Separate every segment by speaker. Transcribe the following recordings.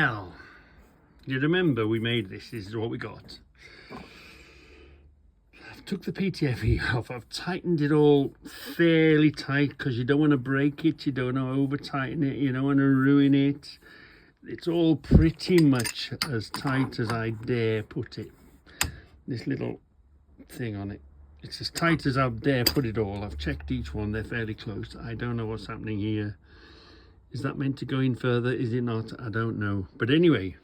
Speaker 1: Well, you remember we made this. This is what we got. I've took the PTFE off. I've tightened it all fairly tight because you don't want to break it. You don't want to over tighten it. You don't want to ruin it. It's all pretty much as tight as I dare put it. This little thing on it. It's as tight as I dare put it all. I've checked each one. They're fairly close. I don't know what's happening here. Is that meant to go in further? Is it not? I don't know. But anyway,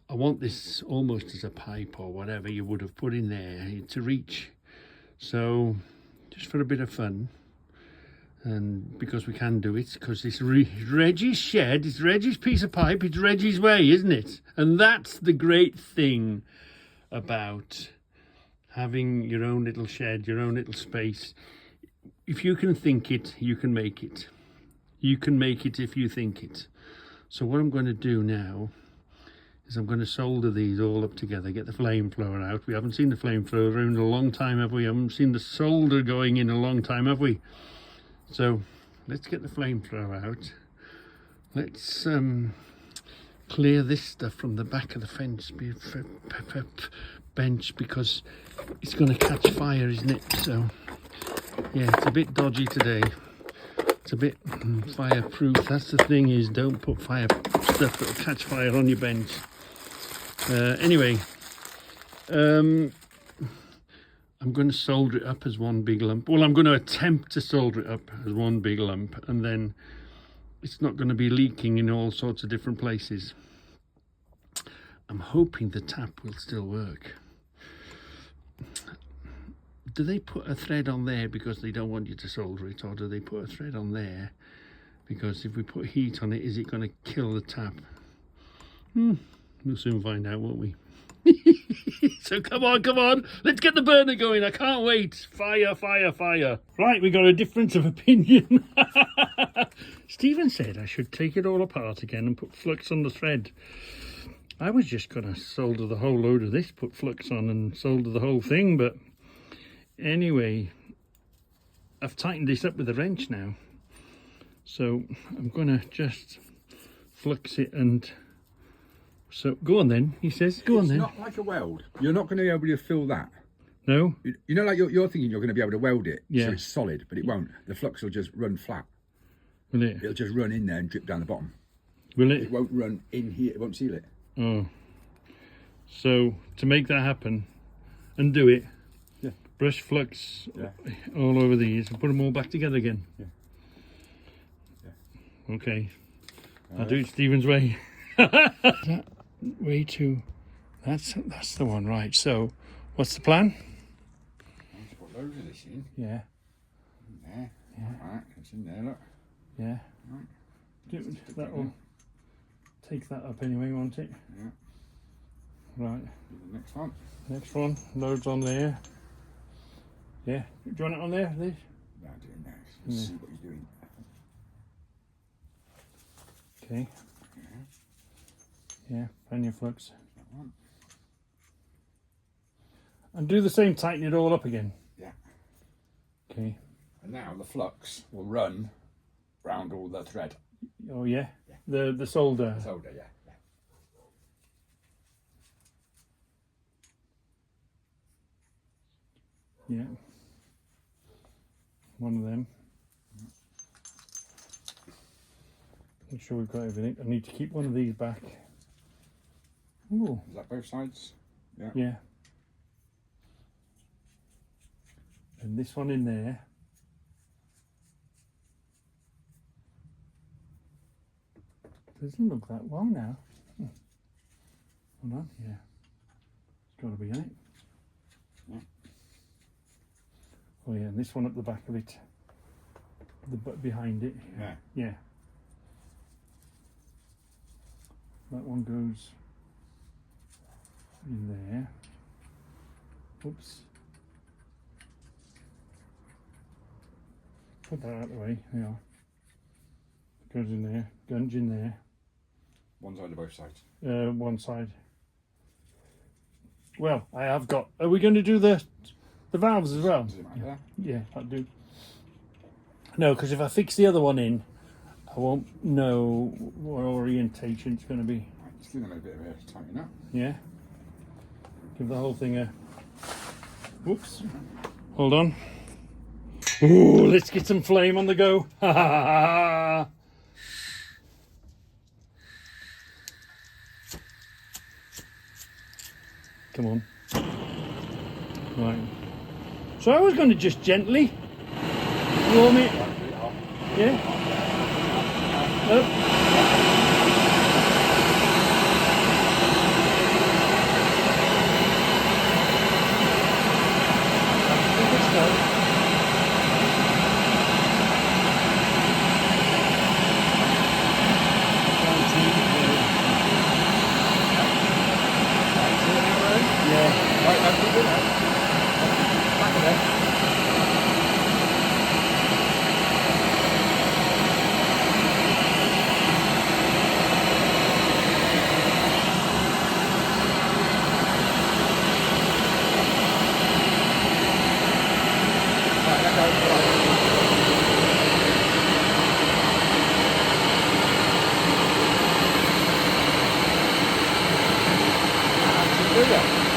Speaker 1: I want this almost as a pipe or whatever you would have put in there to reach. So just for a bit of fun, and because we can do it, because it's Reggie's shed, it's Reggie's piece of pipe, it's Reggie's way, isn't it? And that's the great thing about having your own little shed, your own little space. If you can think it, you can make it. You can make it if you think it. So what I'm going to do now is I'm going to solder these all up together, get the flame thrower out. We haven't seen the flame thrower in a long time, have we? Haven't seen the solder going in a long time, have we? So let's get the flame thrower out. Let's clear this stuff from the back of the fence bench, because it's going to catch fire, isn't it? So yeah, it's a bit dodgy today. It's a bit fireproof. That's the thing, is don't put fire stuff that will catch fire on your bench. Anyway, I'm going to solder it up as one big lump. Well, I'm going to attempt to solder it up as one big lump, and then it's not going to be leaking in all sorts of different places. I'm hoping the tap will still work. Do they put a thread on there because they don't want you to solder it, or do they put a thread on there because if we put heat on it, is it going to kill the tap? We'll soon find out, won't we? So come on, let's get the burner going. I can't wait. Fire. Right, we got a difference of opinion. Stephen said I should take it all apart again and put flux on the thread. I was just going to solder the whole load of this, put flux on and solder the whole thing, but anyway, I've tightened this up with a wrench now. So I'm going to just flux it and... So go on then, he says. Go on then.
Speaker 2: It's not like a weld. You're not going to be able to fill that.
Speaker 1: No?
Speaker 2: You know, like you're thinking you're going to be able to weld it,
Speaker 1: yeah,
Speaker 2: so it's solid, but it won't. The flux will just run flat.
Speaker 1: Will it?
Speaker 2: It'll just run in there and drip down the bottom.
Speaker 1: Will it?
Speaker 2: It won't run in here. It won't seal it.
Speaker 1: Oh. So to make that happen and do it,
Speaker 2: yeah,
Speaker 1: brush flux all over these and put them all back together again.
Speaker 2: Yeah.
Speaker 1: Okay. I'll do it Stephen's way. That way to... That's the one, right. So what's the plan?
Speaker 2: Let's put loads of this in.
Speaker 1: Yeah.
Speaker 2: In there. Yeah. Right, it's in there, look.
Speaker 1: Yeah.
Speaker 2: Right.
Speaker 1: That'll take that up anyway, won't it?
Speaker 2: Yeah.
Speaker 1: Right.
Speaker 2: Do the next one.
Speaker 1: Next one. Loads on there. Yeah. Do you want it on there, Liz?
Speaker 2: No, do it next. Let's see what he's doing.
Speaker 1: Okay. Yeah, plenty of flux. And do the same, tighten it all up again.
Speaker 2: Yeah.
Speaker 1: Okay.
Speaker 2: And now the flux will run round all the thread.
Speaker 1: Oh yeah? The solder.
Speaker 2: The solder, yeah.
Speaker 1: Yeah. One of them. Make sure we've got everything. I need to keep one of these back. Ooh.
Speaker 2: Is that both sides? Yeah.
Speaker 1: Yeah. And this one in there. Doesn't look that well now. Hold on, yeah. It's got to be in it.
Speaker 2: Yeah.
Speaker 1: Oh yeah, and this one up the back of it. Behind it.
Speaker 2: Yeah.
Speaker 1: Yeah. That one goes in there. Oops. Put that out of the way. There you are. Goes in there. Gunge in there.
Speaker 2: One side or both sides?
Speaker 1: One side. Well, I have got... Are we going to do the valves as well?
Speaker 2: Does it matter?
Speaker 1: Yeah, I'll do. No, because if I fix the other one in, I won't know what orientation it's going to be.
Speaker 2: Right, Just give them a bit of a tighten up.
Speaker 1: Yeah. Give the whole thing a. Whoops. Hold on. Ooh, let's get some flame on the go. Ha ha ha ha. Come on. Right. So I was going to just gently warm it. Yeah. Up.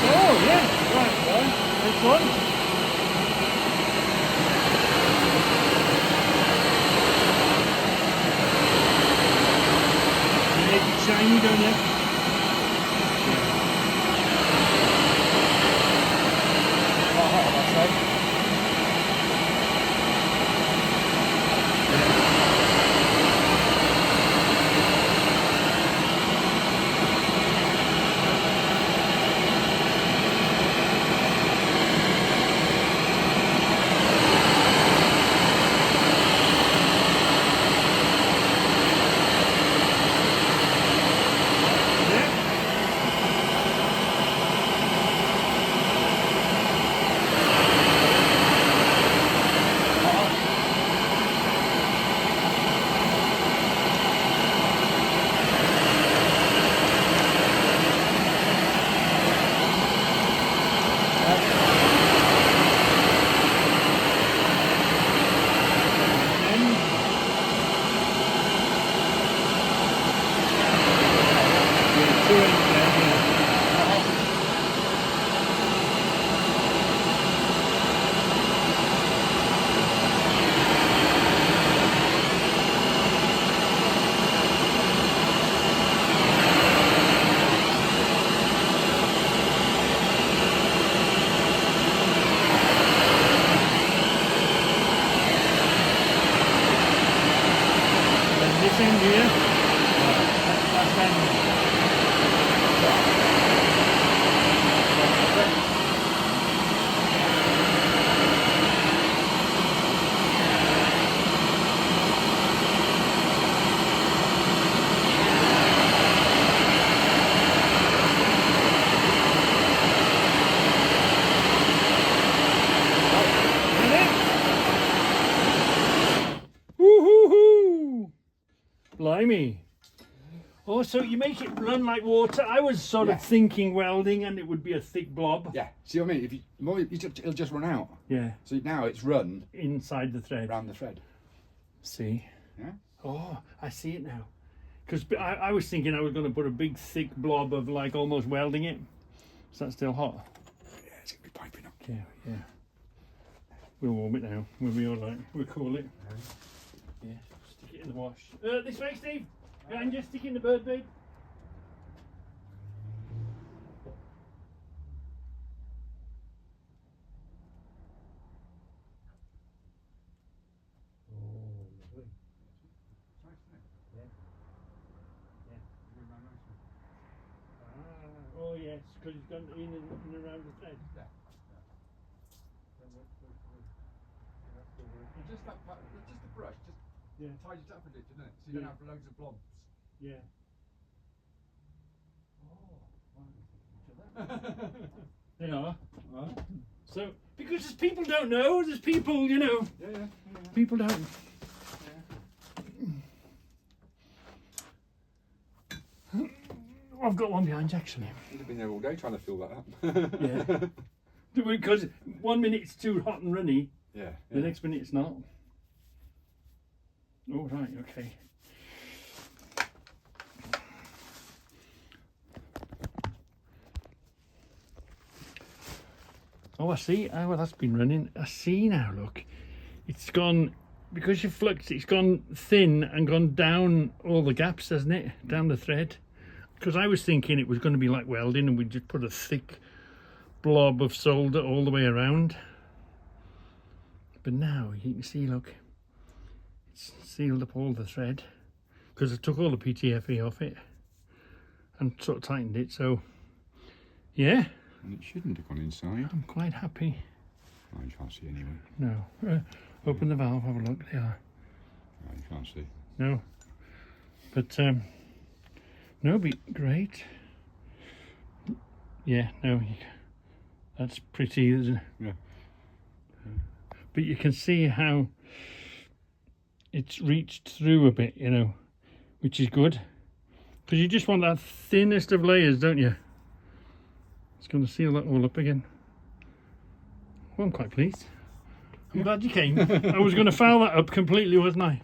Speaker 1: Oh yeah, right, well, next one. You make it shiny, don't you?
Speaker 2: Quite hot, I'd say.
Speaker 1: This end here. That's end. Woo-hoo-hoo! Blimey. Oh, so you make it run like water. I was sort of thinking welding and it would be a thick blob.
Speaker 2: Yeah, see what I mean? If you, the more it'll just run out.
Speaker 1: Yeah.
Speaker 2: So now it's run
Speaker 1: Inside the thread.
Speaker 2: around the thread.
Speaker 1: See?
Speaker 2: Yeah.
Speaker 1: Oh, I see it now. Because I was thinking I was going to put a big thick blob of like almost welding it. Is that still hot?
Speaker 2: Yeah, it's gonna be piping up.
Speaker 1: Yeah, yeah. We'll warm it now. We'll be all right. We'll cool it. Yeah. Stick it in the wash. This way, Steve. And just stick it in the bird bait. Oh yes, because it's gone in and around the thread.
Speaker 2: Yeah. Just that part, just the brush, just tidy it up a bit, doesn't it? So you don't have loads of blobs.
Speaker 1: Yeah. Oh, they are. So, because there's people don't know, there's people, you know.
Speaker 2: Yeah.
Speaker 1: People don't. I've got one behind you, actually.
Speaker 2: You'd have been there all day trying to fill that up.
Speaker 1: Yeah. Because 1 minute it's too hot and runny,
Speaker 2: Yeah.
Speaker 1: the next minute it's not. Oh, right, okay. Oh, I see. Oh, well, that's been running. I see now, look. It's gone, because you fluxed, it's gone thin and gone down all the gaps, hasn't it? Down the thread. Because I was thinking it was going to be like welding and we'd just put a thick blob of solder all the way around. But now you can see, look, it's sealed up all the thread. Because I took all the PTFE off it and sort of tightened it, so yeah.
Speaker 2: And it shouldn't have gone inside.
Speaker 1: I'm quite happy.
Speaker 2: Oh, you can't see anyway.
Speaker 1: No. Open the valve, have a look. They are.
Speaker 2: No, you can't see.
Speaker 1: No. But, no, be great. Yeah, no, that's pretty, isn't it?
Speaker 2: Yeah.
Speaker 1: But you can see how it's reached through a bit, you know, which is good. Because you just want that thinnest of layers, don't you? It's going to seal that all up again. Well, I'm quite pleased. I'm glad you came. I was going to foul that up completely, wasn't I?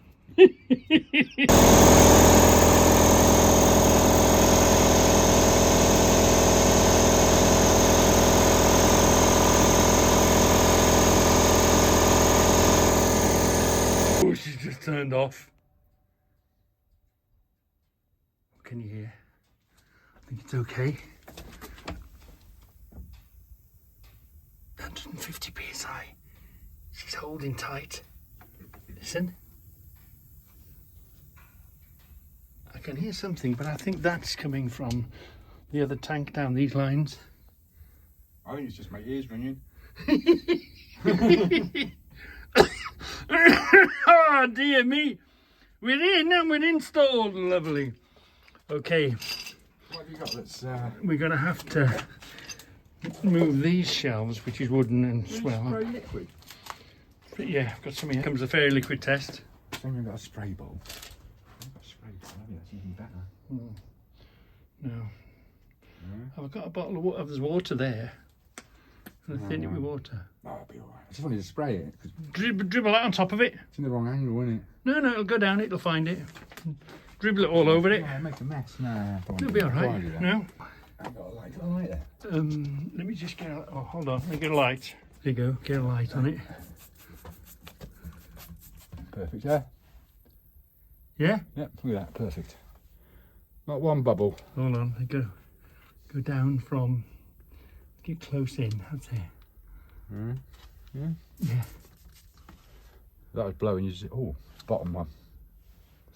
Speaker 1: Oh, she's just turned off. What can you hear? I think it's okay. 150 psi. She's holding tight. Listen. I can hear something, but I think that's coming from the other tank down these lines.
Speaker 2: I think it's just my ears ringing.
Speaker 1: Oh dear me. We're in and we're installed. Lovely. Okay.
Speaker 2: What have you got that's...
Speaker 1: We're going to have to move these shelves, which is wooden and swell.
Speaker 2: spray liquid?
Speaker 1: But yeah, I've got some here. Comes a fairy liquid test.
Speaker 2: I haven't got a spray bowl. I've got a spray bowl, maybe that's even better.
Speaker 1: No. I've got a bottle of water. There's water there. And I thin it with water.
Speaker 2: Oh, it'll be alright. I just wanted to spray it. Cause
Speaker 1: Dribble that on top of it.
Speaker 2: it's in the wrong angle, isn't it?
Speaker 1: No, it'll go down. It'll find it. Dribble it all over it.
Speaker 2: Yeah, make a mess. No,
Speaker 1: It'll be alright. No.
Speaker 2: I haven't got a light. Got a light there?
Speaker 1: Let me just get a... Oh, hold on. Let me get a light. There you go. Get a light on it.
Speaker 2: Perfect, yeah?
Speaker 1: Yeah?
Speaker 2: Yep, look at that. Perfect. Not one bubble.
Speaker 1: Hold on. I go down from... Get close in. That's it.
Speaker 2: Yeah?
Speaker 1: Yeah.
Speaker 2: That was blowing. You just... Oh, bottom one.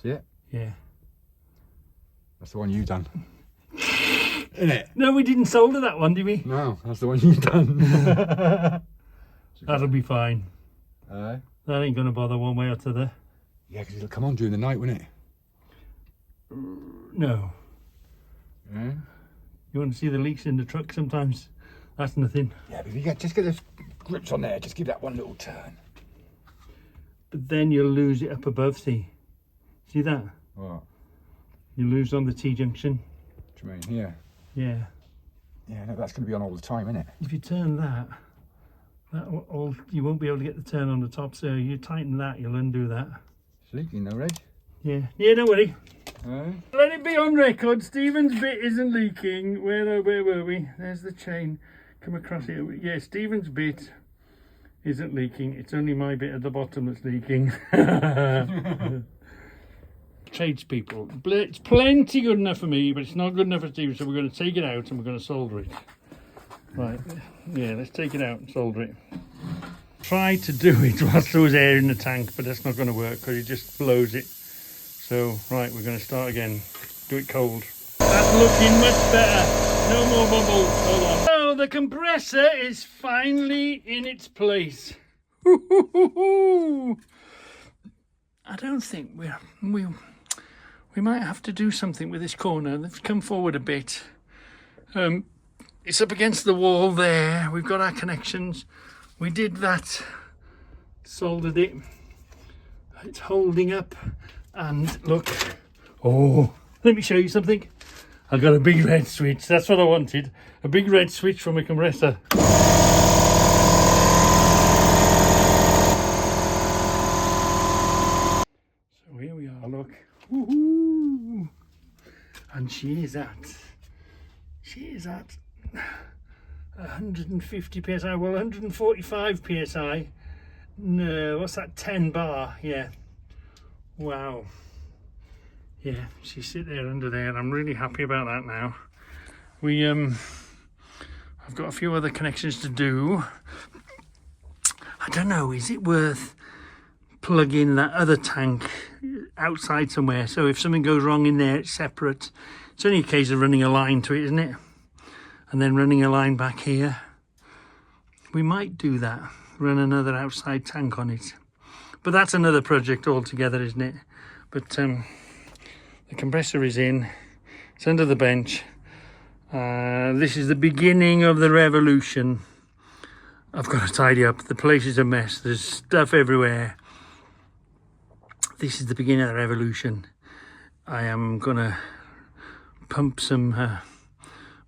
Speaker 2: See it?
Speaker 1: Yeah.
Speaker 2: That's the one you've done. Isn't it?
Speaker 1: No, we didn't solder that one, did we?
Speaker 2: No, that's the one you've done.
Speaker 1: That'll be fine.
Speaker 2: That
Speaker 1: That ain't going to bother one way or t'other.
Speaker 2: yeah, because it'll come on during the night, won't it?
Speaker 1: No.
Speaker 2: Yeah.
Speaker 1: You want to see the leaks in the truck sometimes? That's nothing.
Speaker 2: Yeah, but if you just get the grips on there, just give that one little turn.
Speaker 1: But then you'll lose it up above, see? See that?
Speaker 2: What?
Speaker 1: You lose on the T-junction.
Speaker 2: What do you mean? Here?
Speaker 1: Yeah.
Speaker 2: Yeah, no, that's going to be on all the time, isn't it?
Speaker 1: If you turn that all, you won't be able to get the turn on the top, so you tighten that, you'll undo that.
Speaker 2: It's leaking though, Reg.
Speaker 1: Yeah, don't worry. Let it be on record, Stephen's bit isn't leaking. Where were we? There's the chain. Come across here. Yeah, Stephen's bit isn't leaking. It's only my bit at the bottom that's leaking. Tradespeople. It's plenty good enough for me, but it's not good enough for Stephen, so we're going to take it out and we're going to solder it. Right, yeah, let's take it out and solder it. Try to do it whilst there was air in the tank, but that's not going to work because it just blows it. So, right, we're going to start again. Do it cold. That's looking much better. No more bubbles. Hold on. So the compressor is finally in its place. I don't think we might have to do something with this corner. Let's come forward a bit. It's up against the wall there. We've got our connections. We did that. Soldered it. It's holding up. And look. Oh, let me show you something. I've got a big red switch. That's what I wanted. A big red switch from a compressor. So here we are, look. Woohoo! And she is at 150 psi, well 145 psi. No, what's that, 10 bar? Yeah. Wow. Yeah, she sit there under there. I'm really happy about that now. I've got a few other connections to do. I don't know, is it worth plugging that other tank outside somewhere, so if something goes wrong in there, it's separate? It's only a case of running a line to it, isn't it? And then running a line back here. We might do that, run another outside tank on it. But that's another project altogether, isn't it? But the compressor is in, it's under the bench. This is the beginning of the revolution. I've got to tidy up. The place is a mess. There's stuff everywhere. This is the beginning of the revolution. I am going to pump some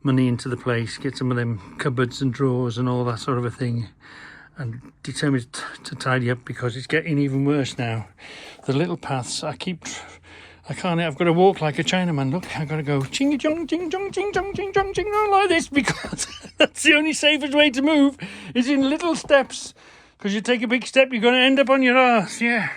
Speaker 1: money into the place, get some of them cupboards and drawers and all that sort of a thing, and determined to tidy up because it's getting even worse now. The little paths, I can't, I've got to walk like a Chinaman. Look, I've got to go ching chong ching chong ching chong ching chong ching like this, because that's the only safest way to move, is in little steps. Because you take a big step, you're going to end up on your arse. Yeah.